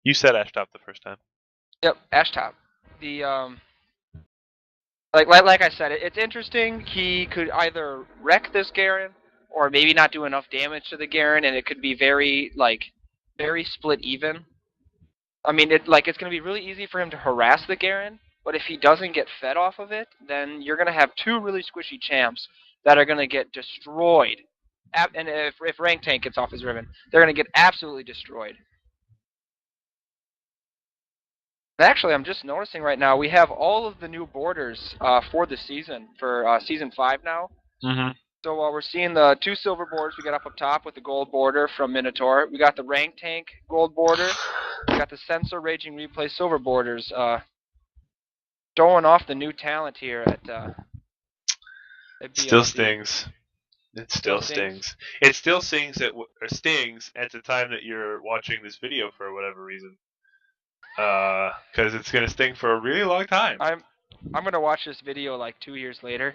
You said Ash Top the first time. Yep, Ash Top. The like I said, it's interesting. He could either wreck this Garen, or maybe not do enough damage to the Garen, and it could be very split even. I mean, it's gonna be really easy for him to harass the Garen, but if he doesn't get fed off of it, then you're gonna have two really squishy champs that are gonna get destroyed. And if Rank Tank gets off his Riven, they're gonna get absolutely destroyed. Actually, I'm just noticing right now we have all of the new borders for the season, for Season 5 now. Mm-hmm. So we're seeing the 2 silver borders we got up top with the gold border from Minotaur. We got the Rank Tank gold border. We got the Sensor Raging Replay silver borders. Showing off the new talent here at Still stings. It still stings. It still stings at the time that you're watching this video for whatever reason. Because it's gonna sting for a really long time. I'm gonna watch this video like 2 years later.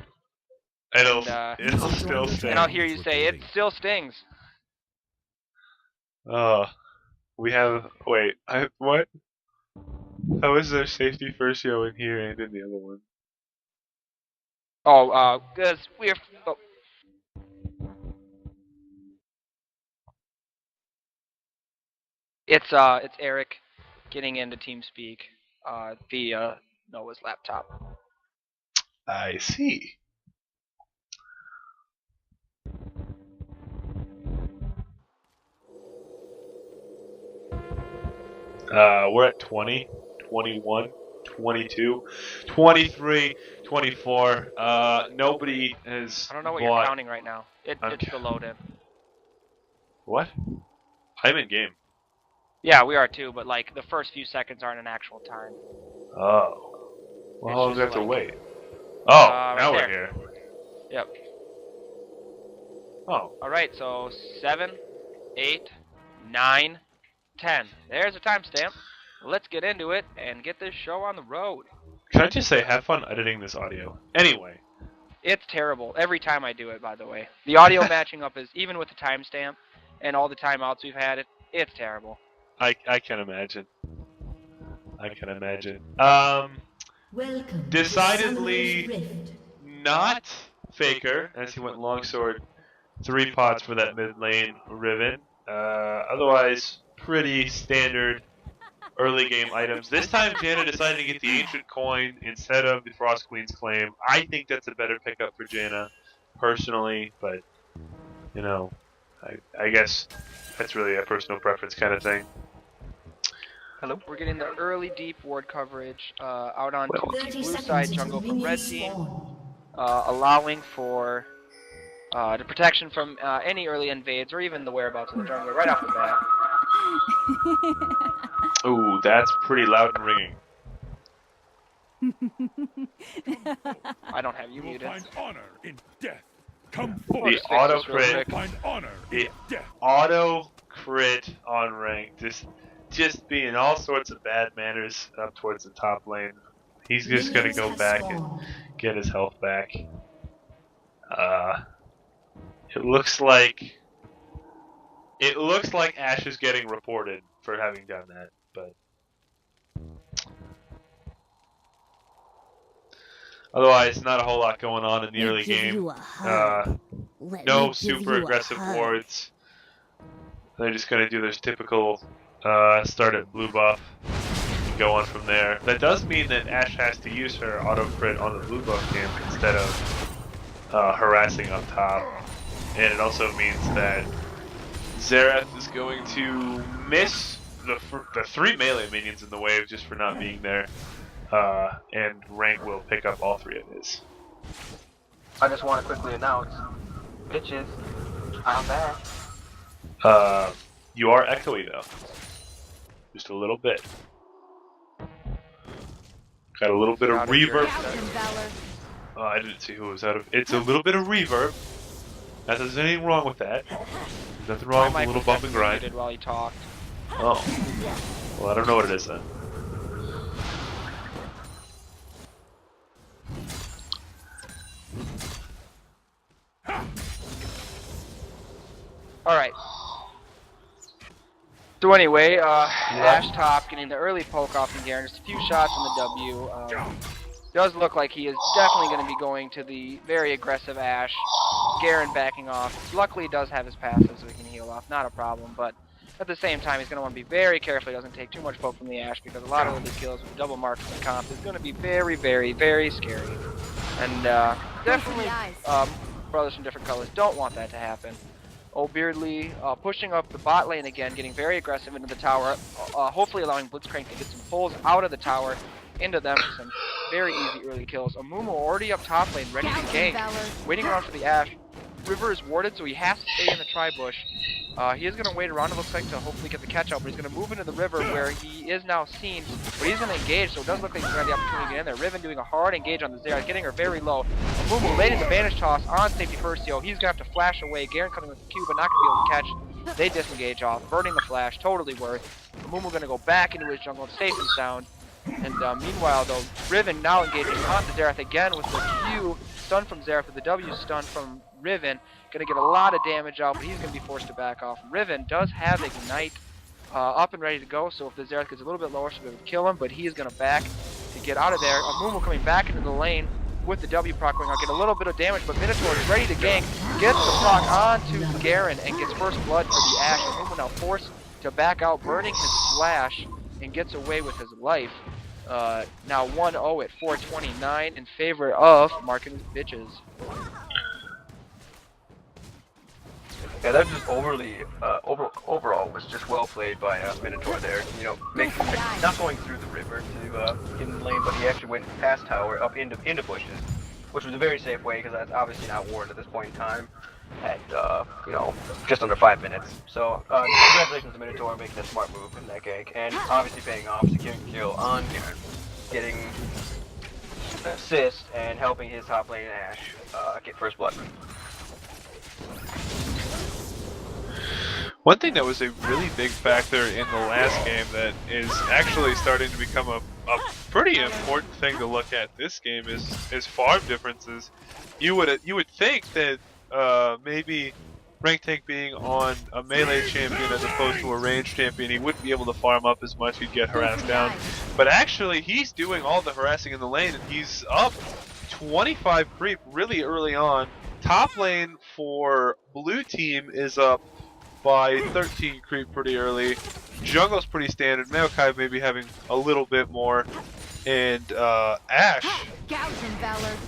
It'll still sting. And I'll hear you say it still stings. We have what? How is there safety first yo in here and in the other one? Oh, because we're. Oh. It's Eric getting into TeamSpeak via Noah's laptop. I see. We're at 20, 21, 22, 23, 24. Nobody has. I don't know what you're counting right now. It's the load in. What? I'm in game. Yeah, we are too, but like the first few seconds aren't an actual time. Oh. Well, how long do we have to wait? Oh, right now there. We're here. Yep. Oh. Alright, so 7, 8, 9, 10. There's a timestamp. Let's get into it and get this show on the road. Can I just say, have fun editing this audio? Anyway. It's terrible. Every time I do it, by the way. The audio matching up is, even with the timestamp and all the timeouts we've had, it's terrible. I can imagine. Welcome decidedly not Faker, as he went longsword 3 pots for that mid lane Riven. Otherwise, pretty standard early game items. This time, Janna decided to get the Ancient Coin instead of the Frost Queen's Claim. I think that's a better pickup for Janna, personally, but, you know, I guess that's really a personal preference kind of thing. Hello. We're getting the early deep ward coverage out on the blue side jungle from red team, allowing for the protection from any early invades or even the whereabouts of the jungle right off the bat. Ooh, that's pretty loud and ringing. I don't have you muted. Find honor in death. Come forth. The auto crit. Find honor in death. Auto crit on rank. Just being all sorts of bad manners up towards the top lane. He's just gonna go back and get his health back. It looks like Ash is getting reported for having done that, but otherwise, not a whole lot going on in the early game. No super aggressive wards. They're just gonna do their typical start at blue buff and go on from there. That does mean that Ash has to use her auto crit on the blue buff camp instead of harassing up top, and it also means that Xerath is going to miss the 3 melee minions in the wave just for not being there, and Rank will pick up all 3 of his. I just want to quickly announce, bitches, I'm back. You are echoey though. Just a little bit. Got a little bit of reverb. Oh, I didn't see who was out of. It's a little bit of reverb. Not that there's anything wrong with that. There's nothing wrong with a little bump and grind. While he talked. Oh. Well, I don't know what it is then. Alright. So anyway, Ash top getting the early poke off from Garen, just a few shots on the W. Does look like he is definitely going to be going to the very aggressive Ash. Garen backing off. Luckily, he does have his passive, so he can heal off. Not a problem, but at the same time, he's going to want to be very careful he doesn't take too much poke from the Ash, because a lot of early kills with double marks in the comp is going to be very, very, very scary. And definitely, brothers from different colors don't want that to happen. Beardly pushing up the bot lane again, getting very aggressive into the tower, hopefully allowing Blitzcrank to get some pulls out of the tower into them for some very easy early kills. Amumu already up top lane, ready to gank, waiting around for the Ash. River is warded, so he has to stay in the tri-bush. He is going to wait around, it looks like, to hopefully get the catch-up, but he's going to move into the river where he is now seen, but he's going to engage, so it does look like he's going to have the opportunity to get in there. Riven doing a hard engage on the Zera, getting her very low. Amumu late in the Vanish Toss on safety first, he's going to have to flash away. Garen coming with the Q, but not going to be able to catch. They disengage off, burning the flash, totally worth. Amumu going to go back into his jungle, safe and sound. And meanwhile, though, Riven now engaging on the Xerath again with the Q stun from Xerath, with the W stun from Riven. Going to get a lot of damage out, but he's going to be forced to back off. Riven does have Ignite up and ready to go, so if the Xerath gets a little bit lower, she'll be able to kill him, but he is going to back to get out of there. Amumu coming back into the lane with the W proc going on, get a little bit of damage, but Minotaur is ready to gank, gets the proc onto Garen, and gets first blood for the Ash. Amumu now forced to back out, burning his flash, and gets away with his life. Now 1-0 at 4:29 in favor of Markin's Bitchez. Yeah, that was just overall was just well played by Minotaur there. You know, not going through the river to get in the lane, but he actually went past tower up into bushes, which was a very safe way because that's obviously not warned at this point in time. At you know, just under 5 minutes. So congratulations to Minotaur making a smart move in that gank, and obviously paying off, securing a kill on Garen, getting an assist and helping his top lane Ash get first blood. One thing that was a really big factor in the last game that is actually starting to become a pretty important thing to look at this game is farm differences. You would think that maybe Rank Tank being on a melee champion as opposed to a ranged champion, he wouldn't be able to farm up as much, he'd get harassed down. But actually, he's doing all the harassing in the lane, and he's up 25 creep really early on. Top lane for blue team is up by 13 creep pretty early. Jungle's pretty standard. Maokai maybe having a little bit more. And Ash.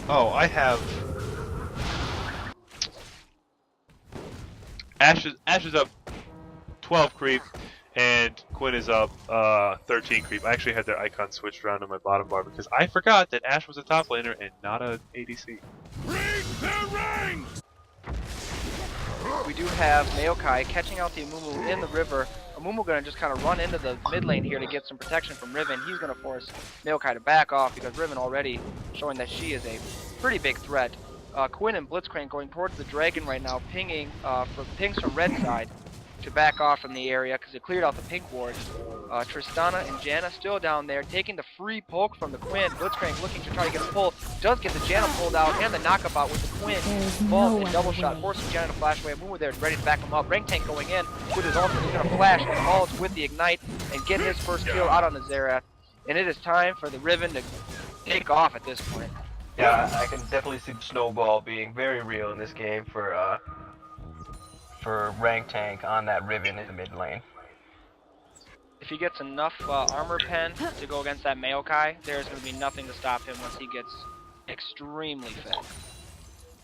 Oh, I have. Ash is up 12 creep, and Quinn is up 13 creep. I actually had their icon switched around on my bottom bar because I forgot that Ash was a top laner and not an ADC. We do have Maokai catching out the Amumu in the river. Amumu gonna just kind of run into the mid lane here to get some protection from Riven. He's gonna force Maokai to back off because Riven already showing that she is a pretty big threat. Quinn and Blitzcrank going towards the dragon right now, pinging for pings from red side to back off from the area because it cleared out the pink ward. Tristana and Janna still down there, taking the free poke from the Quinn. Blitzcrank looking to try to get a pull, does get the Janna pulled out and the knockabout with the Quinn. Vault and double shot, forcing Janna to flash away. Amumu there ready to back him up. Rank Tank going in with his ultimate. He's going to flash and ult with the Ignite and get his first kill out on the Xerath. And it is time for the Riven to take off at this point. Yeah, I can definitely see the snowball being very real in this game for Rank Tank on that Riven in the mid lane. If he gets enough armor pen to go against that Maokai, there's going to be nothing to stop him once he gets extremely fed.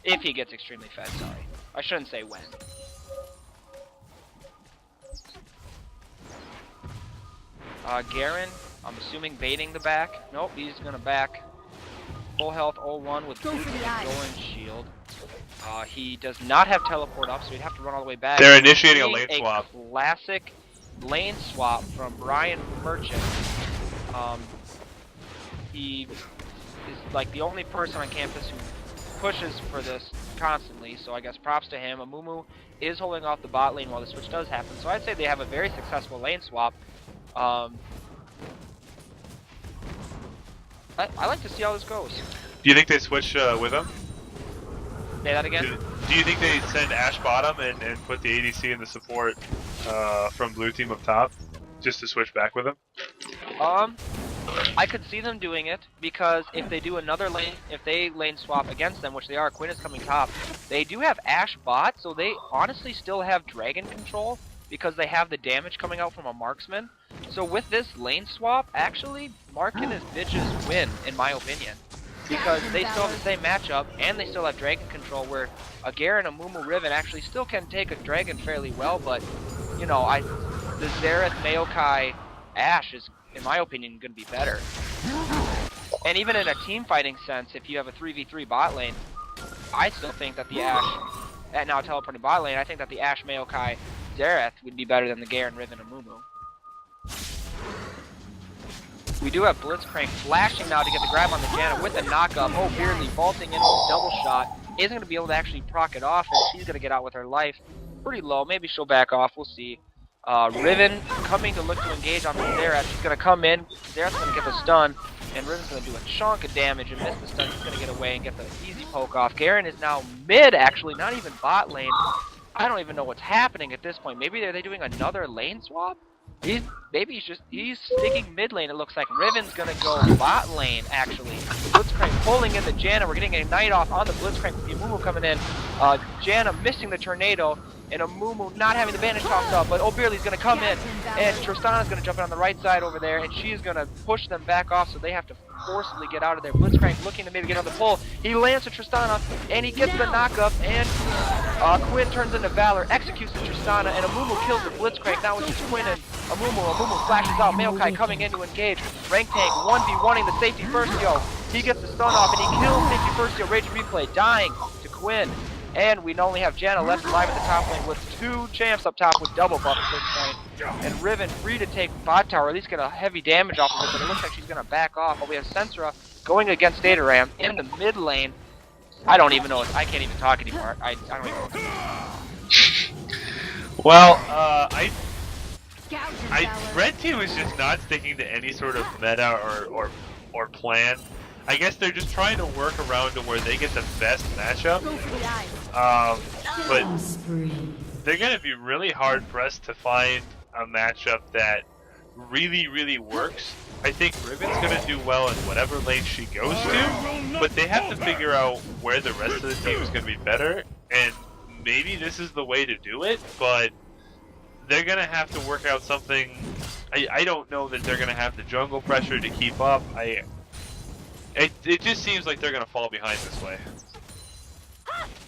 If he gets extremely fed, sorry. I shouldn't say when. Garen, I'm assuming baiting the back. Nope, he's going to back. Full health 0-1 with Doran's shield. He does not have teleport up, so he'd have to run all the way back. They're initiating a lane swap. Classic lane swap from Brian Merchant. He is like the only person on campus who pushes for this constantly, so I guess props to him. Amumu is holding off the bot lane while the switch does happen, so I'd say they have a very successful lane swap. I like to see how this goes. Do you think they switch with him? Say that again? Do you think they send Ash bottom and put the ADC in the support from blue team up top, just to switch back with them? I could see them doing it, because if they do another lane, if they lane swap against them, which they are, Quinn is coming top, they do have Ash bot, so they honestly still have dragon control, because they have the damage coming out from a marksman. So with this lane swap, actually, Mark and his bitches win, in my opinion. Because they still have the same matchup, and they still have dragon control, where a Garen, a Mumu, Riven actually still can take a dragon fairly well, but, you know, the Xerath, Maokai, Ashe is, in my opinion, going to be better. And even in a team fighting sense, if you have a 3v3 bot lane, I still think that the Ashe, now teleporting bot lane, I think that the Ashe, Maokai, Xerath would be better than the Garen, Riven, and Mumu. We do have Blitzcrank flashing now to get the grab on the Janna with the knockup. Oh, Beardly vaulting in with a double shot. Isn't going to be able to actually proc it off, and she's going to get out with her life. Pretty low. Maybe she'll back off. We'll see. Riven coming to look to engage on the Xerath. She's going to come in. Xerath's going to get the stun, and Riven's going to do a chunk of damage and miss the stun. She's going to get away and get the easy poke off. Garen is now mid, actually, not even bot lane. I don't even know what's happening at this point. Maybe are they doing another lane swap? He's sticking mid lane, it looks like. Riven's gonna go bot lane, actually. Blitzcrank pulling in the Janna. We're getting a Night Off on the Blitzcrank with the Amumu coming in. Janna missing the Tornado, and Amumu not having the bandage tossed up, but Obearly's gonna come in, and Tristana's gonna jump in on the right side over there, and she's gonna push them back off, so they have to forcibly get out of there. Blitzcrank looking to maybe get on the pull. He lands to Tristana, and he gets the knockup, and Quinn turns into Valor, executes the Tristana, and Amumu kills the Blitzcrank. Now it's just Quinn and Amumu. Amumu flashes out. Maokai coming in to engage. Rank Tank 1v1ing the Safety First Yo. He gets the stun off, and he kills Safety First Yo. Rage Replay dying to Quinn. And we only have Janna left alive at the top lane with 2 champs up top with double buff at this point. And Riven free to take bot tower, or at least get a heavy damage off of it, but it looks like she's going to back off. But we have Sensora going against Dataram in the mid lane. I don't even know. I can't even talk anymore. I don't even know. Well, Red Team was just not sticking to any sort of meta or plan. I guess they're just trying to work around to where they get the best matchup. But they're going to be really hard pressed to find a matchup that really works. I think Riven's going to do well in whatever lane she goes to, but they have to figure out where the rest of the team is going to be better, and maybe this is the way to do it, but they're going to have to work out something. I don't know that they're going to have the jungle pressure to keep up. It just seems like they're going to fall behind this way.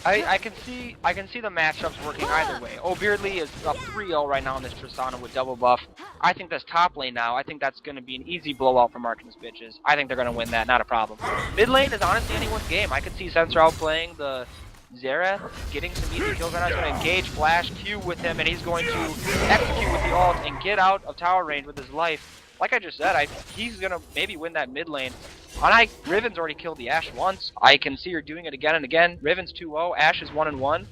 I can see the matchups working either way. Oh, Beardly is up 3-0 right now on this Tristana with double buff. I think that's top lane now. I think that's going to be an easy blowout for Mark and his bitches. I think they're going to win that, not a problem. Mid lane is honestly anyone's game. I could see Sensor outplaying the Xerath, getting some easy kills right now. He's going to engage Flash, Q with him, and he's going to execute with the ult and get out of tower range with his life. Like I just said, he's going to maybe win that mid lane. Riven's already killed the Ashe once. I can see her doing it again and again. Riven's 2-0, Ashe is 1-1,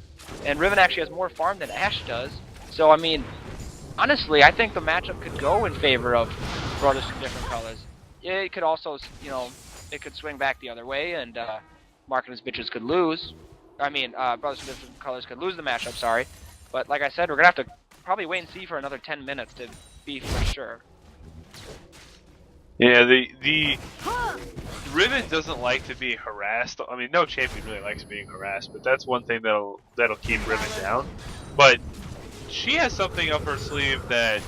and Riven actually has more farm than Ashe does. So, I mean, honestly, I think the matchup could go in favor of Brothers from different colors. It could also, you know, it could swing back the other way, and Mark and his bitches could lose. I mean, Brothers from different colors could lose the matchup, sorry. But like I said, we're going to have to probably wait and see for another 10 minutes to be for sure. Yeah, the Riven doesn't like to be harassed. I mean, no champion really likes being harassed, but that's one thing that'll keep Riven down. But she has something up her sleeve that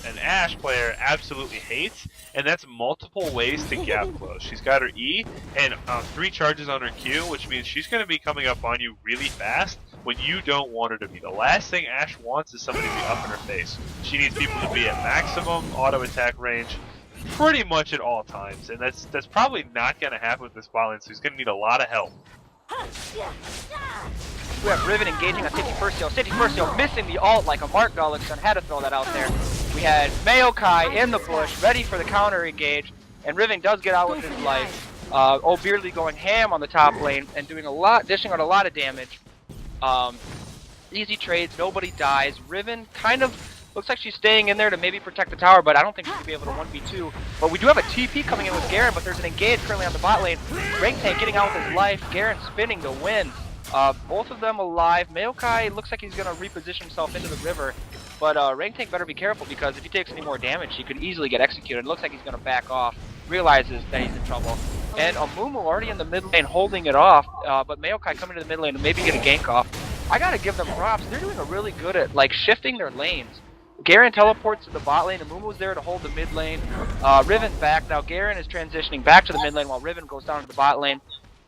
an Ashe player absolutely hates, and that's multiple ways to gap close. She's got her E and 3 charges on her Q, which means she's going to be coming up on you really fast when you don't want her to be. The last thing Ashe wants is somebody to be up in her face. She needs people to be at maximum auto attack range pretty much at all times, and that's probably not going to happen with this bot lane, so he's going to need a lot of help. We have Riven engaging on Safety First Yo. Safety First Yo missing the ult like a Mark Gullickson. Had to throw that out there. We had Maokai in the bush, ready for the counter engage, and Riven does get out with his life. Beardly going ham on the top lane and doing dishing out a lot of damage. Easy trades, nobody dies. Riven kind of looks like she's staying in there to maybe protect the tower, but I don't think she's going to be able to 1v2. But we do have a TP coming in with Garen, but there's an engage currently on the bot lane. Rank Tank getting out with his life. Garen spinning to win. Both of them alive. Maokai looks like he's going to reposition himself into the river, but Rangtank better be careful because if he takes any more damage, he could easily get executed. It looks like he's going to back off, realizes that he's in trouble. And Amumu already in the mid lane holding it off, but Maokai coming to the mid lane to maybe get a gank off. I gotta give them props. They're doing a really good at like shifting their lanes. Garen teleports to the bot lane. Amumu's there to hold the mid lane. Riven back. Now Garen is transitioning back to the mid lane while Riven goes down to the bot lane.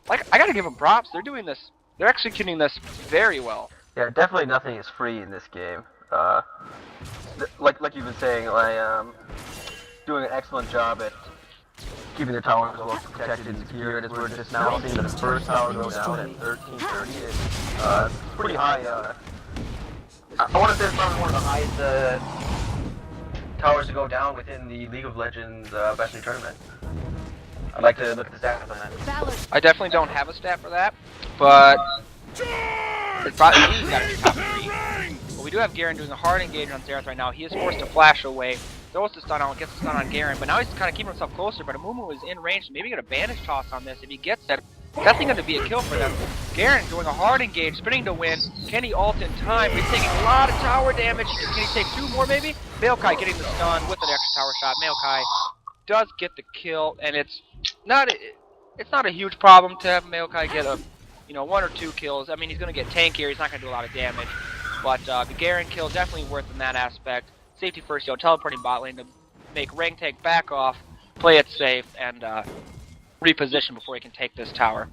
Like, I gotta give them props. They're doing this. They're executing this very well. Yeah, definitely nothing is free in this game. Like you've been saying, doing an excellent job at keeping their towers well protected and secure, and as we're just now seeing the first tower go down at 1330, it's pretty high. I want to say it's probably one of the highest towers to go down within the League of Legends Best in Tournament. I'd like to look at the stats on that. I definitely don't have a stat for that, but it's probably he's got to be top 3. But we do have Garen doing a hard engage on Xerath right now. He is forced to flash away. Throws the stun out, gets the stun on Garen, but now he's kind of keeping himself closer, but Amumu is in range, maybe get a bandage toss on this. If he gets that, that's going to be a kill for them. Garen doing a hard engage, spinning to win. Can he ult in time? He's taking a lot of tower damage. Can he take 2 more maybe? Maokai getting the stun with an extra tower shot. Maokai does get the kill, and it's not a huge problem to have Maokai get a 1 or 2 kills. I mean, he's going to get tank here. He's not going to do a lot of damage, but the Garen kill definitely worth in that aspect. Safety first, teleporting bot lane to make Rangtank back off, play it safe, and reposition before he can take this tower.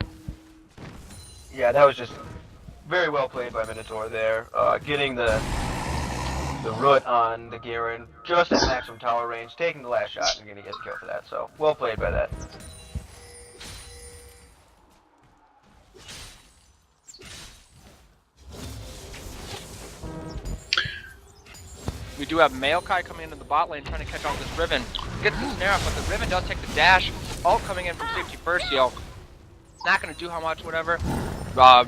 Yeah, that was just very well played by Minotaur there. Getting the root on the Garen just at maximum tower range, taking the last shot and getting a kill for that. So, well played by that. We do have Maokai coming into the bot lane trying to catch off this Riven. Gets the snare off, but the Riven does take the dash. Ult coming in from safety first, It's not going to do how much, whatever.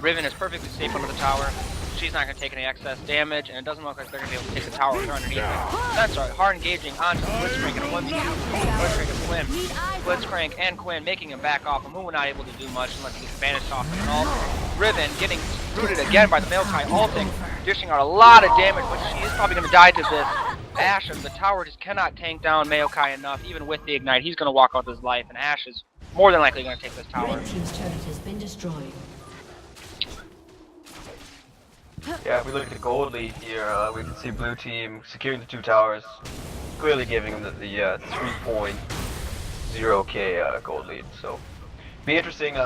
Riven is perfectly safe under the tower. She's not going to take any excess damage, and it doesn't look like they're going to be able to take the tower with her underneath it. That's right, hard engaging onto Blitzcrank and a 1v2. Blitzcrank and Quinn. Blitzcrank and Quinn making him back off. Amumu not able to do much unless he gets banished off and all. Riven getting rooted again by the Maokai ulting, dishing out a lot of damage, but she is probably going to die to this. Ashe and the tower just cannot tank down Maokai enough, even with the ignite. He's going to walk out with his life, and Ashe is more than likely going to take this tower. Red team's turret has been destroyed. Yeah, if we look at the gold lead here, we can see blue team securing the 2 towers, clearly giving them the 3.0k gold lead. So, be interesting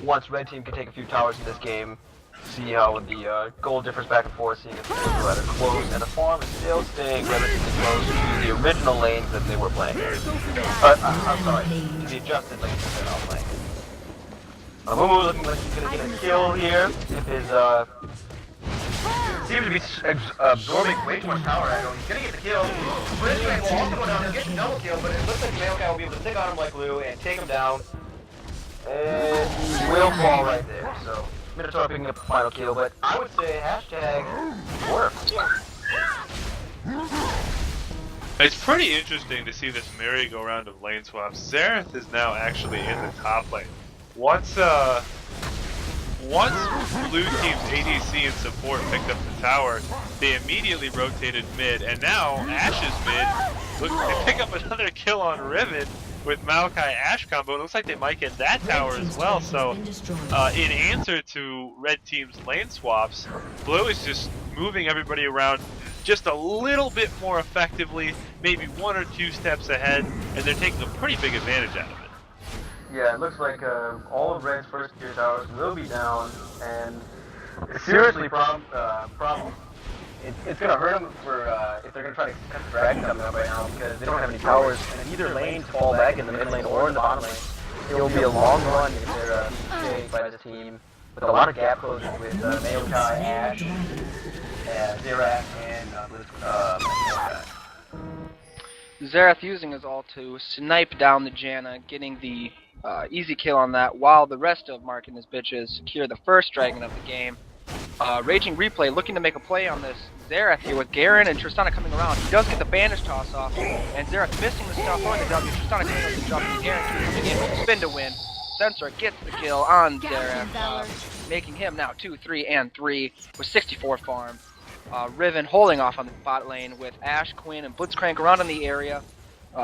once red team can take a few towers in this game, see how the gold differs back and forth, seeing if they're rather close, and the farm is still staying relatively close to the original lanes that they were playing. I'm sorry, to the adjusted lanes that they're now playing. Amumu looking like he's going to get a kill here. If his, seems to be absorbing way too much tower angle. He's going to get the kill. Blitzcrank will also go down and get the double kill, but it looks like Maokai will be able to stick on him like glue and take him down. And he will fall right there. So, Minotaur picking up the final kill, but I would say hashtag work. It's pretty interesting to see this merry-go-round of lane swaps. Xerath is now actually in the top lane. Once blue team's ADC and support picked up the tower, they immediately rotated mid, and now Ashe's mid, look, they pick up another kill on Riven with Maokai Ashe combo. It looks like they might get that tower as well. So, in answer to red team's lane swaps, blue is just moving everybody around just a little bit more effectively, maybe 1 or 2 steps ahead, and they're taking a pretty big advantage out of it. Yeah, it looks like all of Red's first tier towers will be down, and seriously, it's going to hurt them for if they're going to try to cut the dragon coming up right now, because they don't have any towers in either lane to fall back in the mid lane or in the bottom lane. It will be a long run if they're saved by this team, with a lot of gap closing with Maokai, Ashe, Xerath, and Maokai. Xerath using his ult to snipe down the Janna, getting the easy kill on that, while the rest of Mark and his bitches secure the first dragon of the game. Raging Replay looking to make a play on this Xerath here with Garen and Tristana coming around. He does get the bandage toss off, and Xerath missing the stuff on the W. Tristana coming up the jump, and Garen coming in with the spin to win. Sensor gets the kill on Xerath, making him now 2, 3, and 3 with 64 farm. Riven holding off on the bot lane with Ashe, Quinn, and Blitzcrank around in the area.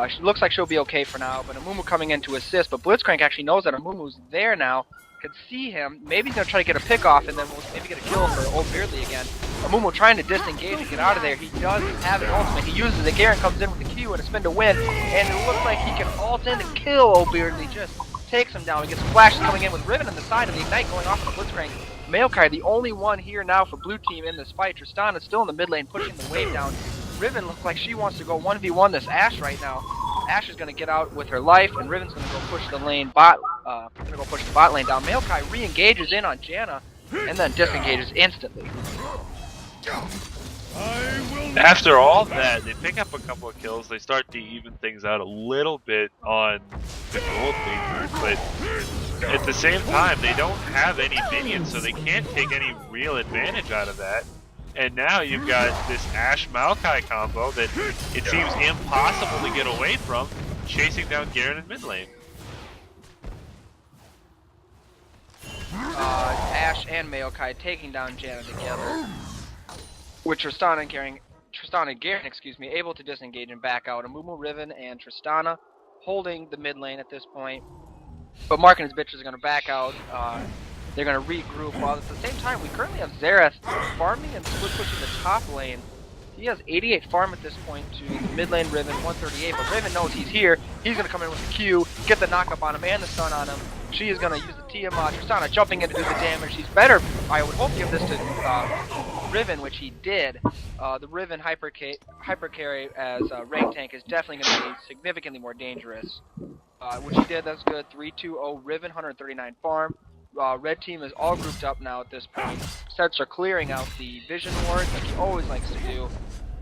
She looks like she'll be okay for now, but Amumu coming in to assist, but Blitzcrank actually knows that Amumu's there now, can see him, maybe he's going to try to get a pick off, and then we'll maybe get a kill for Old Beardly again. Amumu trying to disengage and get out of there. He does have an ultimate, he uses it, Garen comes in with the Q and a spin to win, and it looks like he can ult in to kill Old Beardly, just takes him down. He gets flashes coming in with Riven on the side and the Ignite going off on the Blitzcrank. Maokai, the only one here now for blue team in this fight. Tristan is still in the mid lane pushing the wave down. Riven looks like she wants to go 1v1 this Ashe right now. Ashe is going to get out with her life, and Riven's going to go push the lane bot. Going to go push the bot lane down. Maokai re-engages in on Janna, and then disengages instantly. After all that, they pick up a couple of kills. They start to even things out a little bit on the gold league, but at the same time, they don't have any minions, so they can't take any real advantage out of that. And now you've got this Ashe Maokai combo that it seems impossible to get away from, chasing down Garen in mid lane. Ashe and Maokai taking down Janna together, with Tristan and Garen, able to disengage and back out. Amumu, Riven, and Tristana holding the mid lane at this point. But Mark and his bitches are going to back out. They're going to regroup, while at the same time we currently have Xerath farming and split pushing the top lane. He has 88 farm at this point to the mid lane Riven, 138, but Riven knows he's here. He's going to come in with the Q, get the knock up on him and the stun on him. She is going to use the Tiamat. Tristana jumping in to do the damage. He's better, I would hope, give this to Riven, which he did. The Riven hyper carry as rank tank is definitely going to be significantly more dangerous. Which he did, that's good. 3-2-0 Riven, 139 farm. Red team is all grouped up now at this point. Sets are clearing out the vision wards like he always likes to do.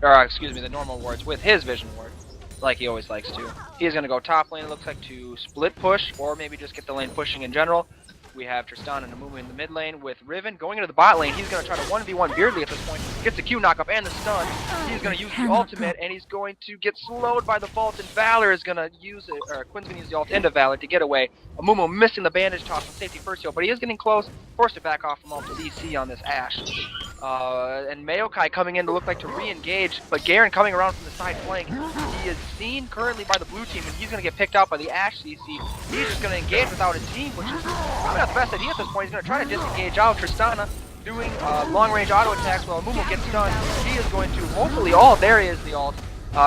Or, excuse me, the normal wards with his vision ward, like he always likes to. He's going to go top lane, it looks like, to split push, or maybe just get the lane pushing in general. We have Tristan and Amumu in the mid lane with Riven going into the bot lane. He's going to try to 1v1 Beardly at this point. Gets the Q knockup and the stun. He's going to use the ultimate, and he's going to get slowed by the Vault, and Valor is going to use it, or Quinn's going to use the ult into Valor to get away. Amumu missing the bandage toss on safety first heal, but he is getting close. Forced to back off from ult to DC on this Ashe. And Maokai coming in to look like to re-engage, but Garen coming around from the side flank. He is seen currently by the blue team, and he's going to get picked out by the Ashe CC. He's just going to engage without a team, which is probably not the best idea at this point. He's going to try to disengage out. Tristana doing long-range auto attacks while Amumu gets stunned. He is going to hopefully there is the ult.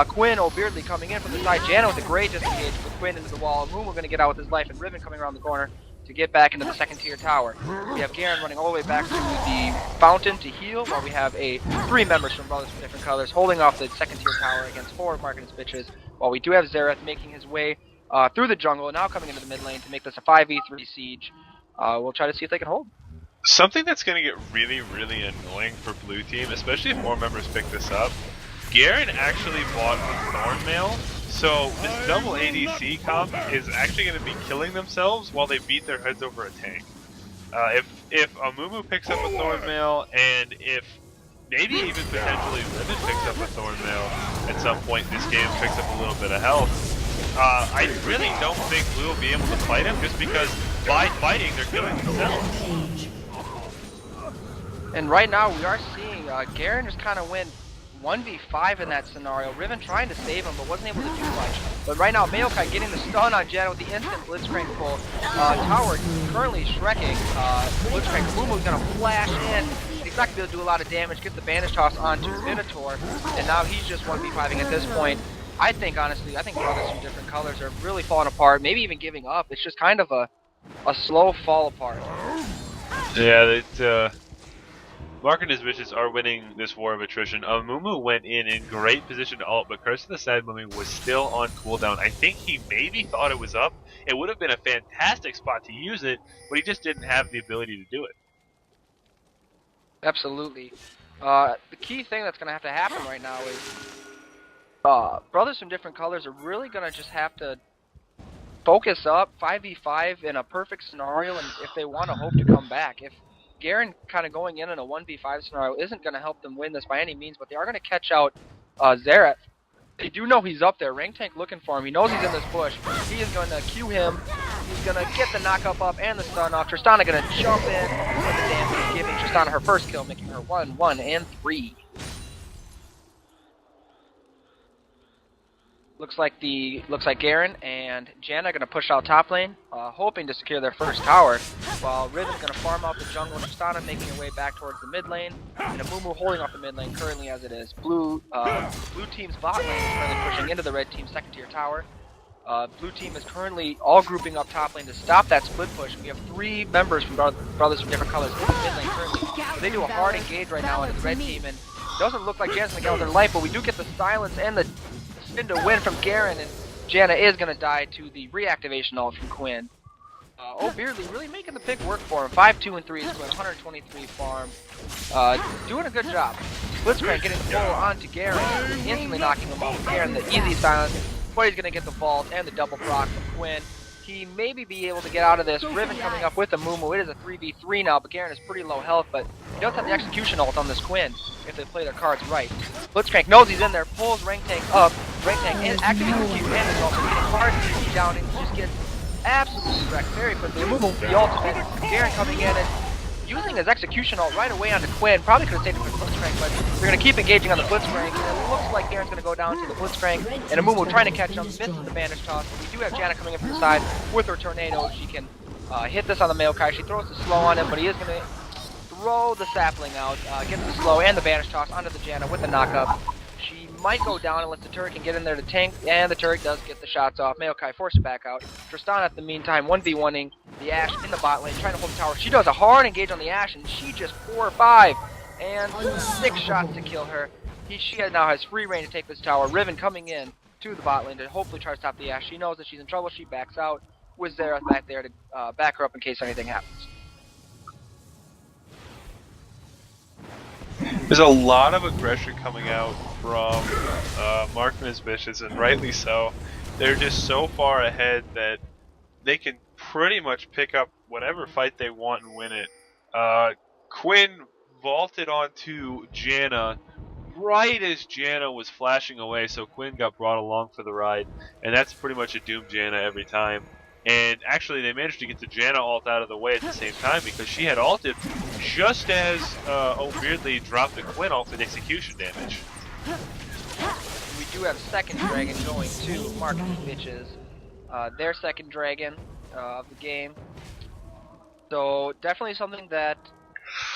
Quinn, Beardly coming in from the side. Janna with a great disengage with Quinn into the wall. Amumu going to get out with his life, and Riven coming around the corner to get back into the second tier tower. We have Garen running all the way back to the fountain to heal, while we have 3 members from Brothers from Different Colors holding off the second tier tower against 4 Mark and his bitches, while we do have Xerath making his way through the jungle, now coming into the mid lane to make this a 5v3 siege. We'll try to see if they can hold. Something that's going to get really, really annoying for blue team, especially if more members pick this up. Garen actually bought a Thornmail, so this double ADC comp is actually going to be killing themselves while they beat their heads over a tank. If Amumu picks up a Thornmail, and if maybe even potentially Riven picks up a Thornmail at some point, this game picks up a little bit of health. I really don't think Blue will be able to fight him, just because by fighting they're killing themselves. And right now we are seeing Garen just kind of win 1v5 in that scenario. Riven trying to save him, but wasn't able to do much. But right now, Maokai getting the stun on Janna with the instant Blitzcrank pull. Tower currently shrekking. Blitzcrank Amumu's gonna flash in. He's not gonna be able to do a lot of damage. Get the bandage toss onto Minotaur, and now he's just 1v5ing at this point. I think, honestly, Brothers from Different Colors are really falling apart, maybe even giving up. It's just kind of a slow fall apart. Yeah, Mark and his bitches are winning this war of attrition. Amumu went in great position to ult, but Curse of the Sad Mummy was still on cooldown. I think he maybe thought it was up. It would have been a fantastic spot to use it, but he just didn't have the ability to do it. Absolutely. The key thing that's going to have to happen right now is Brothers from Different Colors are really going to just have to focus up 5v5 in a perfect scenario, and if they want to hope to come back. If Garen kind of going in a 1v5 scenario isn't going to help them win this by any means, but they are going to catch out Xerath. They do know he's up there. Rank Tank looking for him. He knows he's in this bush. He is going to Q him, He's gonna get the knockup up and the stun off. Tristana gonna jump in with the damage, giving Tristana her first kill, making her 1, 1, and 3. Looks like Garen and Janna gonna push out top lane, hoping to secure their first tower, while Riven's gonna farm out the jungle. Tristana making her way back towards the mid lane, and Amumu holding off the mid lane currently as it is. Blue team's bot lane is currently pushing into the red team's second tier tower. Blue team is currently all grouping up top lane to stop that split push. We have 3 members from Brothers from different colors in the mid lane currently. So they do a hard engage right now into the red team, and it doesn't look like Janna's gonna get out their life, but we do get the silence and the spin to win from Garen, and Janna is gonna die to the reactivation ult from Quinn. Beardly really making the pick work for him. 5, 2, and 3 is Quinn, 123 farm. Doing a good job. Blitzcrank getting full onto Garen, instantly knocking him off. Garen the easy silence, but he's gonna get the vault and the double proc from Quinn. He maybe be able to get out of this. Riven coming up with a Mumu. It is a 3v3 now, but Garen is pretty low health, but he does have the execution ult on this Quinn if they play their cards right. Blitzcrank knows he's in there, pulls Rank Tank up, and activates the Q and is also getting hard CC down and just gets absolutely wrecked very quickly. Mumu, the ultimate. Garen coming in and using his execution ult right away onto Quinn. Probably could have saved it for the Blitzcrank, but they're going to keep engaging on the Blitzcrank. It looks like Garen's going to go down to the Blitzcrank, and Amumu trying to catch him, misses the bandage toss. But we do have Janna coming in from the side with her tornado. She can hit this on the Maokai. She throws the slow on him, but he is going to throw the sapling out, gets the slow and the bandage toss onto the Janna with the knockup. She might go down unless the turret can get in there to tank, and the turret does get the shots off. Maokai forced it back out. Tristana at the meantime 1v1ing the Ashe in the bot lane, trying to hold the tower. She does a hard engage on the Ashe, and she just 4 or 5 and 6 shots to kill her. She now has free reign to take this tower. Riven coming in to the bot lane to hopefully try to stop the Ashe. She knows that she's in trouble. She backs out with Xerath back there to back her up in case anything happens. There's a lot of aggression coming out from Markman and Bitchez, and rightly so. They're just so far ahead that they can pretty much pick up whatever fight they want and win it. Quinn vaulted onto Janna right as Janna was flashing away, so Quinn got brought along for the ride, and that's pretty much a doom Janna every time. And actually, they managed to get the Janna ult out of the way at the same time because she had ulted just as Weirdly dropped the Quinn ult for the execution damage. We do have second dragon going to Mark and Bitchez. Their second dragon of the game. So definitely something that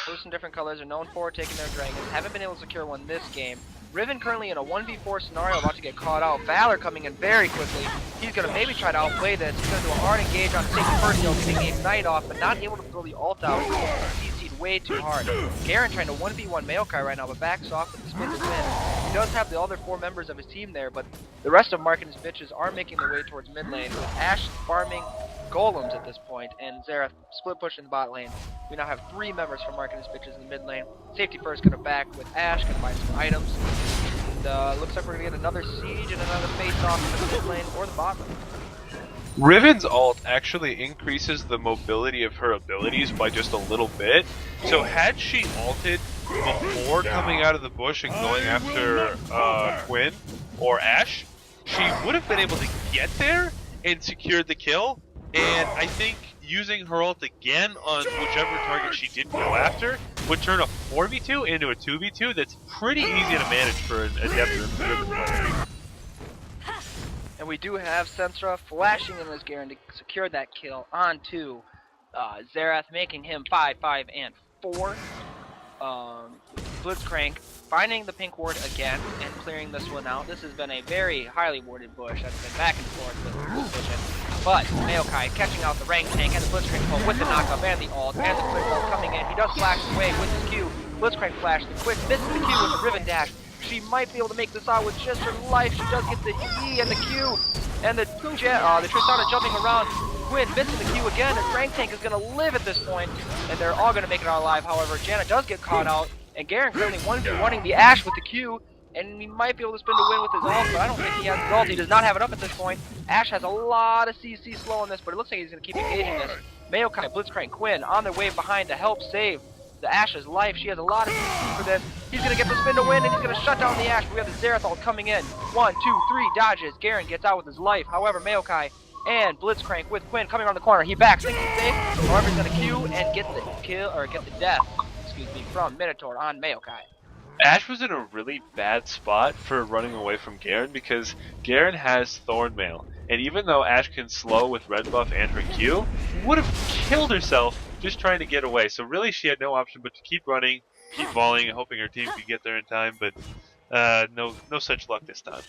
those in different colors are known for, taking their dragons. Haven't been able to secure one this game. Riven currently in a 1v4 scenario, about to get caught out. Valor coming in very quickly. He's going to maybe try to outplay this. He's going to do a hard engage on taking first kill, getting the ignite off, but not able to throw the ult out. He's way too hard. Garen trying to 1v1 Maokai right now, but backs off with the spin to win. He does have the other 4 members of his team there, but the rest of Mark and his Bitches are making their way towards mid lane, with Ashe farming golems at this point, and Xerath split push in the bot lane. We now have 3 members from Mark and his Bitches in the mid lane. Safety first gonna back with Ashe, gonna buy some items. And looks like we're gonna get another siege and another face off in the mid lane or the bot lane. Riven's ult actually increases the mobility of her abilities by just a little bit. So had she ulted before coming out of the bush and going after Quinn or Ashe, she would have been able to get there and secured the kill. And I think using her ult again on whichever target she did go after would turn a 4v2 into a 2v2 that's pretty easy to manage for an adept Riven player. And we do have Sensra flashing in as Garen to secure that kill onto Xerath, making him 5, 5, and 4. Blitzcrank finding the pink ward again and clearing this one out. This has been a very highly warded bush that's been back and forth with this position. But Maokai catching out the rank tank and the Blitzcrank pull with the knockup and the ult and the quick ult coming in. He does flash away with his Q. Blitzcrank flash, the quick misses the Q with the Riven dash. She might be able to make this out with just her life. She does get the E and the Q. And the Tristana jumping around. Quinn missing the Q again, and Rank Tank is going to live at this point, and they're all going to make it out alive. However, Janna does get caught out, and Garen currently 1v1ing the Ashe with the Q, and he might be able to spin to win with his ult, but I don't think he has his ult. He does not have it up at this point. Ashe has a lot of CC slow on this, but it looks like he's going to keep engaging this. Maokai, Blitzcrank, Quinn on their way behind to help save the Ashe's life. She has a lot of CC for this. He's going to get the spin to win, and he's going to shut down the Ashe. We have the Xerath ult coming in. 1, 2, 3 dodges. Garen gets out with his life. However, Maokai and Blitzcrank with Quinn coming around the corner. He backs, thinks he's safe. However, he's gonna Q and get the kill or get the death, excuse me, from Minotaur on Maokai. Ash was in a really bad spot for running away from Garen because Garen has Thornmail, and even though Ash can slow with red buff and her Q, would have killed herself just trying to get away. So really, she had no option but to keep running, keep volleying, and hoping her team could get there in time. But no such luck this time.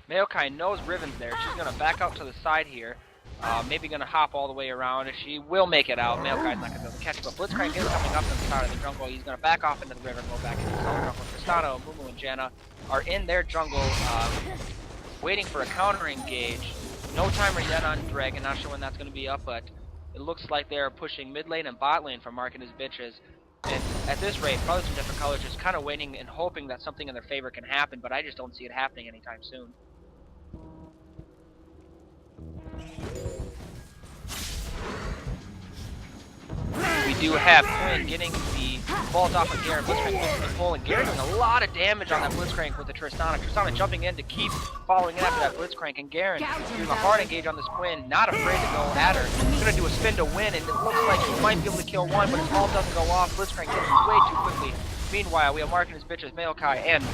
Maokai knows Riven's there. She's gonna back out to the side here. Maybe gonna hop all the way around. She will make it out. Maokai's not gonna be able to catch it, but Blitzcrank is coming up to the side of the jungle. He's gonna back off into the river and go back into the jungle. Tristana, Mumu, and Janna are in their jungle, waiting for a counter engage. No timer yet on Dragon. Not sure when that's gonna be up, but it looks like they're pushing mid lane and bot lane for Mark and his bitches. And at this rate, Brothaz from different colors just kind of waiting and hoping that something in their favor can happen, but I just don't see it happening anytime soon. We do have Quinn getting the balls off of Garen. Blitzcrank misses the pull, and Garen doing a lot of damage on that Blitzcrank with the Tristana. Tristana jumping in to keep following in after that Blitzcrank, and Garen doing a hard engage on this Quinn, not afraid to go at her. He's going to do a spin to win, and it looks like he might be able to kill one, but his ult doesn't go off. Blitzcrank kills him way too quickly. Meanwhile, we have Mark and his bitches, Maokai and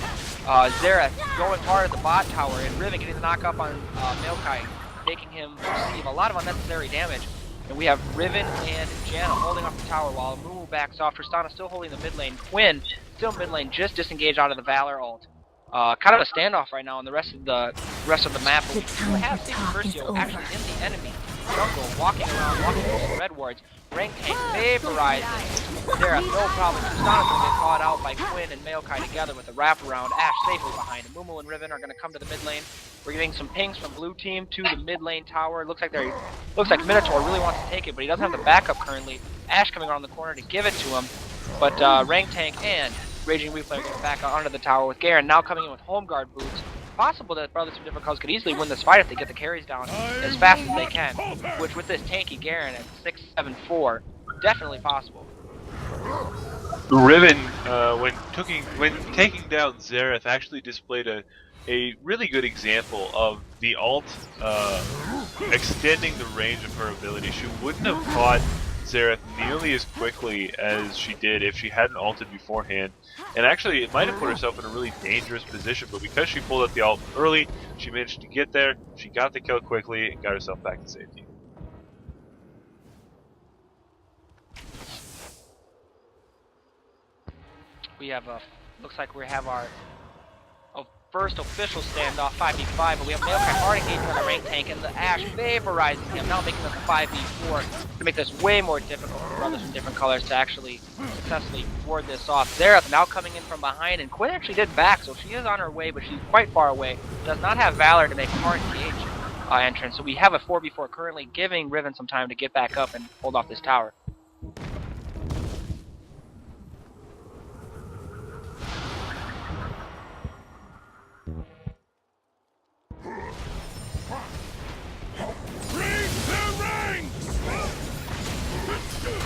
Xerath going hard at the bot tower, and Riven getting the knock up on Maokai, making him receive a lot of unnecessary damage. And we have Riven and Janna holding off the tower while Mumu backs off. Tristana still holding the mid lane. Quinn still mid lane, just disengaged out of the Valor ult. Kind of a standoff right now on the rest of the map. But we do have Sacred Versio actually in the enemy jungle, walking around, walking close to red wards. Rank tank vaporizing. There, no problem. Tristana's gonna get caught out by Quinn and Maokai together with a wraparound. Ash safely behind him. Mumu and Riven are gonna come to the mid lane. We're getting some pings from blue team to the mid lane tower. Looks like Minotaur really wants to take it, but he doesn't have the backup currently. Ash coming around the corner to give it to him, but Rank Tank and Raging Replay are going back onto the tower with Garen now coming in with home guard boots. Possible that Brothaz from different colors could easily win this fight if they get the carries down as fast as they can, which with this tanky Garen at 6-7-4, definitely possible. Riven, when taking down Xerath, actually displayed a really good example of the ult extending the range of her ability. She wouldn't have caught Xerath nearly as quickly as she did if she hadn't ulted beforehand. And actually, it might have put herself in a really dangerous position, but because she pulled out the ult early, she managed to get there, she got the kill quickly, and got herself back to safety. We have looks like we have our first official standoff, 5v5, but we have Maokai hard engaging on the Rank Tank, and the Ash vaporizing him, now making this a 5v4 to make this way more difficult for Brothaz from different colors to actually successfully ward this off. Xerath now coming in from behind, and Quinn actually did back, so she is on her way, but she's quite far away. Does not have Valor to make a hard engage entrance, so we have a 4v4 currently, giving Riven some time to get back up and hold off this tower.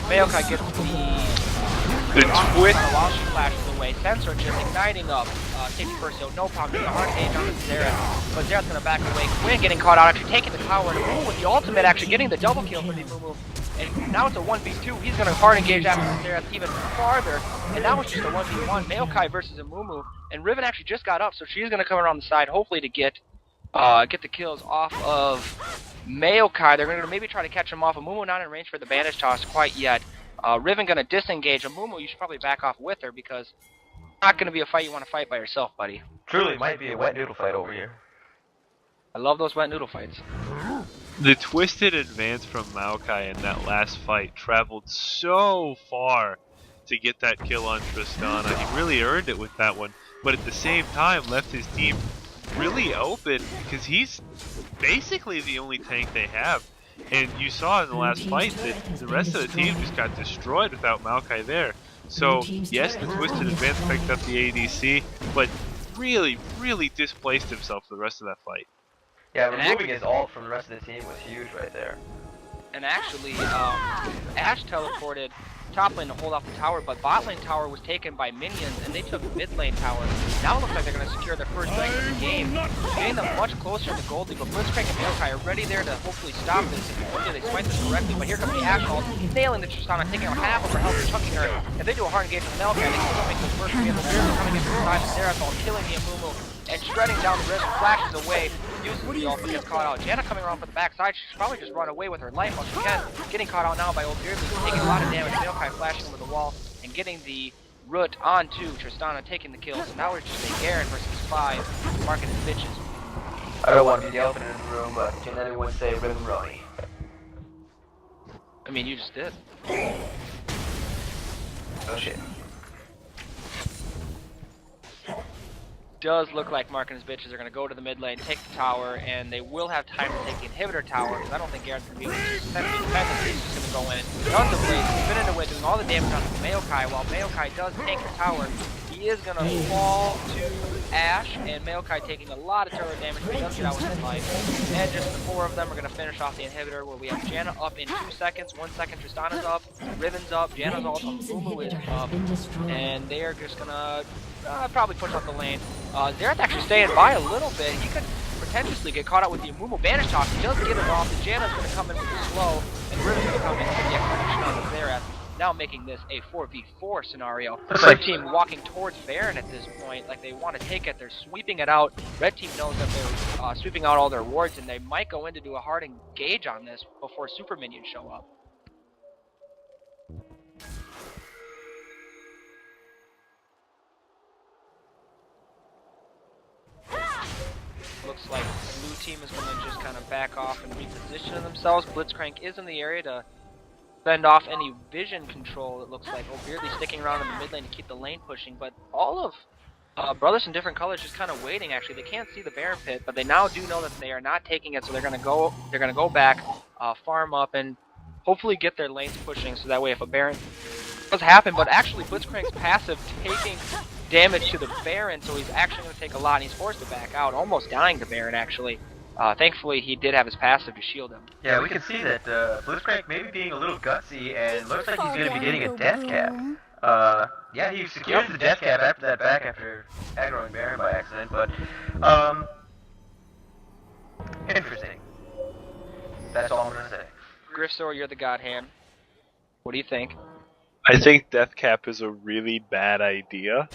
Maokai gets the twist while she flashes away. Sensor just igniting up. Safety Versio, no problem. Getting a hard engage on the Xerath, but Xerath's gonna back away. Quinn getting caught out, actually taking the tower, and Mumu with the ultimate, actually getting the double kill for the Mumu. And now it's a 1v2. He's gonna hard engage after the Xerath even farther, and now it's just a 1v1. Maokai versus a Mumu, and Riven actually just got up, so she's gonna come around the side, hopefully to get the kills off of Maokai. They're going to maybe try to catch him off. Mumu not in range for the bandage toss quite yet. Riven going to disengage. Mumu, you should probably back off with her because it's not going to be a fight you want to fight by yourself, buddy. Truly might be a wet noodle fight over here. I love those wet noodle fights. The twisted advance from Maokai in that last fight traveled so far to get that kill on Tristana. He really earned it with that one, but at the same time left his team really open because he's basically the only tank they have. And you saw in the last fight that the rest of the team just got destroyed without Maokai there. So yes, the twisted advance picked up the ADC, but really displaced himself for the rest of that fight. Yeah, removing his ult from the rest of the team was huge right there. And actually, Ash teleported top lane to hold off the tower, but bot lane tower was taken by minions, and they took mid lane tower. Now it looks like they're going to secure their first strike of the game, getting them much closer to Gold Eagle. Blitzcrank and Maokai are ready there to hopefully stop this. Hopefully they smite this correctly, but here comes the Ash ult, nailing the Tristana, taking out half of her health and chunking her. If they do a hard engage with Maokai, they can still make this work. We have the Bears coming in from the side of Seraphon, killing the Amumu, and shredding down the wrist, flashes away, uses the ult, but gets caught out. Janna coming around from the backside, she's probably just run away with her life while she can. Getting caught out now by Old Beardly, taking a lot of damage. Maokai flashing over the wall and getting the root onto Tristana, taking the kill. So now we're just a Garen versus 5 marking his bitches. I don't want to be the elephant in the room, but can anyone say Ribbon Ronnie? I mean, you just did. Oh shit. Does look like Mark and his bitches are going to go to the mid lane, take the tower, and they will have time to take the inhibitor tower, because I don't think Garen's going to be able to defend it. He's just going to go in. Guns of Blaze, spinning away, doing all the damage on Maokai. While Maokai does take the tower, he is going to fall to Ash, and Maokai taking a lot of turret damage, but he does get out with his life. And just the 4 of them are going to finish off the inhibitor, where we have Janna up in 2 seconds, 1 second, Tristana's up, Riven's up, Janna's ult, Mumu is up, and they are just going to probably push up the lane. Xerath actually staying by a little bit. He could potentially get caught out with the Amumu Banish Toss. He does get it off. The Janna's going to come in with the slow, and Riven's going to come in with the execution on the Xerath. Now making this a 4v4 scenario. Red team walking towards Baron at this point, like they want to take it. They're sweeping it out. Red team knows that they're sweeping out all their wards, and they might go in to do a hard engage on this before super minions show up. Looks like blue team is going to just kind of back off and reposition themselves. Blitzcrank is in the area to fend off any vision control, it looks like. Weirdly sticking around in the mid lane to keep the lane pushing, but all of Brothers in different colors just kind of waiting. Actually, they can't see the Baron pit, but they now do know that they are not taking it, so they're going to go back, farm up, and hopefully get their lanes pushing, so that way if a Baron does happen. But actually Blitzcrank's passive taking damage to the Baron, so he's actually going to take a lot, and he's forced to back out, almost dying to Baron actually. Thankfully, he did have his passive to shield him. Yeah, we can see that Blitzcrank maybe being a little gutsy, and looks like he's going to be getting a death cap. Yeah, he secured the death cap after that back after aggroing Baron by accident, but interesting. That's all I'm going to say. Griffsor, you're the god hand. What do you think? I think death cap is a really bad idea.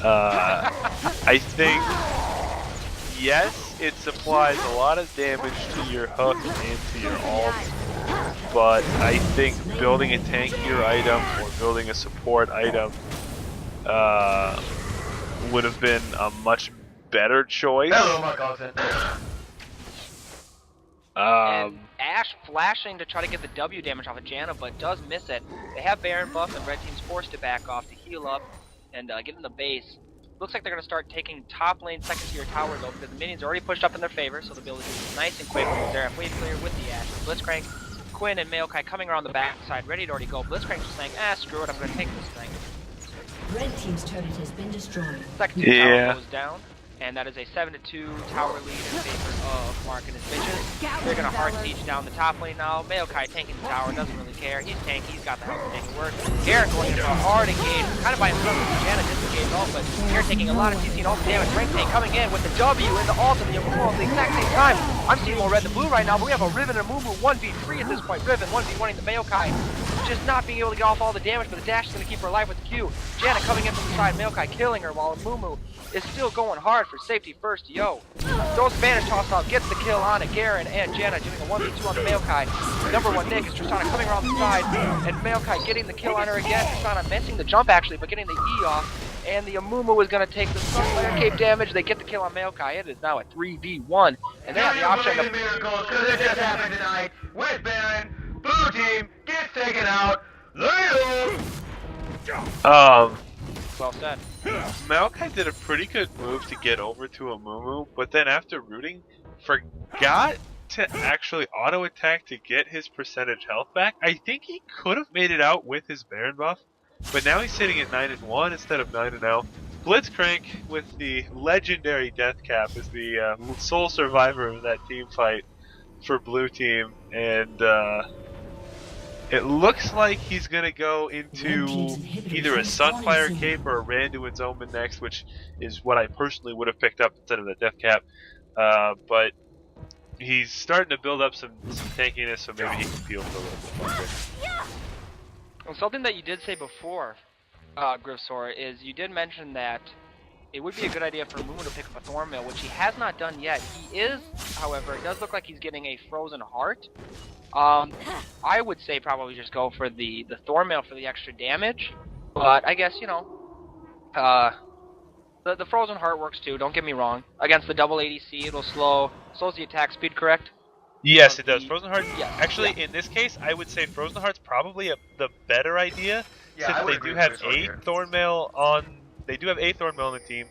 I think, yes, it supplies a lot of damage to your hook and to your ult, but I think building a tankier item or building a support item would have been a much better choice. Hello, Mark Olsen. And Ash flashing to try to get the W damage off of Janna, but does miss it. They have Baron buff, and Red Team's forced to back off to heal up and get in the base. Looks like they're going to start taking top lane second tier towers though, because the minions are already pushed up in their favor, so they'll be able to do this nice and quick with Xerath wave clear with the Ash. Blitzcrank, Quinn, and Maokai coming around the back side, ready to already go. Blitzcrank just saying, screw it, I'm going to take this thing. Red team's turret has been destroyed. Second tier tower goes down. And that is a 7-2 tower lead in favor of Mark and his bitches. They're going to hard siege down the top lane now. Maokai tanking the tower, doesn't really care. He's tanky, he's got the health to make it work. Garen going into a hard engage, kind of by himself with Janna disengaged ult, but Garen taking a lot of CC and ult damage. Rank tank coming in with the W and the ult and the Amumu at the exact same time. I'm seeing more red than blue right now, but we have a Riven and Amumu 1v3 at this point. Riven 1v1ing the Maokai. Just not being able to get off all the damage, but the dash is going to keep her alive with the Q. Janna coming in from the side, Maokai killing her while Amumu is still going hard for safety first. Yo, throws Spanish toss out, gets the kill on it. Garen and Janna doing a 1v2 on the Maokai. Number 1 Nick is Tristana coming around the side, and Maokai getting the kill on her again. Tristana missing the jump actually, but getting the E off. And the Amumu is going to take the Sunflare Cape damage. They get the kill on Maokai. It is now a 3v1, and they have the option of miracles, because it just happened tonight with Baron. Blue team gets taken out. Later. well said. Maokai did a pretty good move to get over to Amumu, but then after rooting, forgot to actually auto-attack to get his percentage health back. I think he could have made it out with his Baron buff, but now he's sitting at 9-1 instead of 9-0. Blitzcrank, with the legendary death cap, is the sole survivor of that team fight. for blue team, and it looks like he's gonna go into either a Sunfire Cape or a Randuin's Omen next, which is what I personally would have picked up instead of the Death Cap. But he's starting to build up some tankiness, so maybe he can peel for a little bit longer. Well, something that you did say before, Griffsor, is you did mention that it would be a good idea for Mumu to pick up a Thornmail, which he has not done yet. He is, however, it does look like he's getting a Frozen Heart. I would say probably just go for the Thornmail for the extra damage, but I guess, you know, the Frozen Heart works too, don't get me wrong. Against the double ADC, it'll slows the attack speed, correct? Yes, it does. Frozen Heart, yes, actually, in this case, I would say Frozen Heart's probably the better idea, Yeah, since they do have a Thornmail on the team,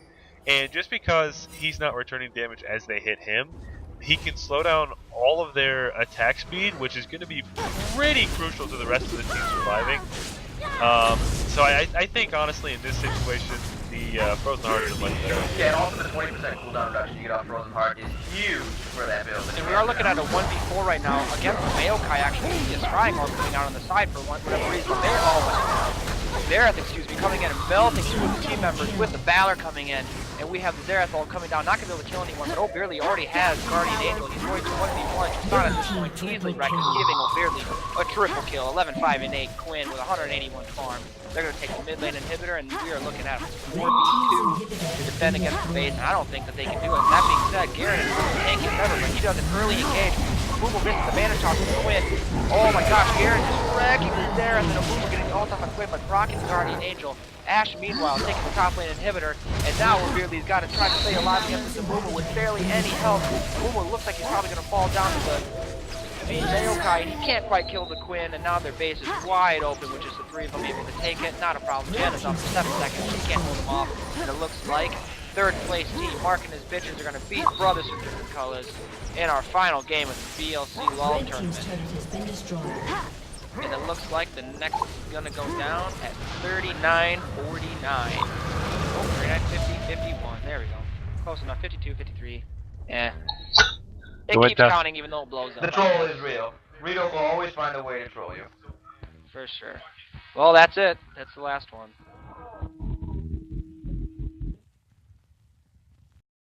and just because he's not returning damage as they hit him, he can slow down all of their attack speed, which is going to be pretty crucial to the rest of the team surviving. So I think, honestly, in this situation, the Frozen Heart is much better. Yeah, and also the 20% cooldown reduction you get off Frozen Heart is huge for that build. And we are looking at a 1v4 right now against Maokai. Actually, he is trying or coming out on the side for whatever reason. Xerath, excuse me, coming in and melting through the team members with the Valor coming in. And we have the Xerath ult coming down, not going to be able to kill anyone, but O'Bearly already has Guardian Angel. He's going to 1v1. Tristana at this point easily wrecked, giving O'Bearly a triple kill. 11, 5, and 8. Quinn with 181 farm. They're going to take the mid lane inhibitor, and we are looking at 4v2 to defend against the base, and I don't think that they can do it. And that being said, Garen is tanking as ever, but he does an early engage. Amumu misses the mana toss with Quinn. Oh my gosh, Garen just wrecking it there, and then Amumu getting ult off on Quinn, but rocking the Guardian Angel. Ash, meanwhile, taking the top lane inhibitor, and now O'Bearly's got to try to stay alive against Amumu with barely any health. Amumu looks like he's probably going to fall down to the Maokai, and he can't quite kill the Quinn, and now their base is wide open, which is the three of them able to take it. Not a problem. Jan is up for 7 seconds. She can't hold him off, and it looks like third place team, Mark and his bitches, are going to beat Brothaz from different colors in our final game of the BLC LOL tournament. And it looks like the next is going to go down at 39-49. Oh, 39-50-51. There we go. Close enough. 52-53. Yeah. It keeps counting even though it blows up. The troll is real. Rito will always find a way to troll you. For sure. Well, that's it. That's the last one.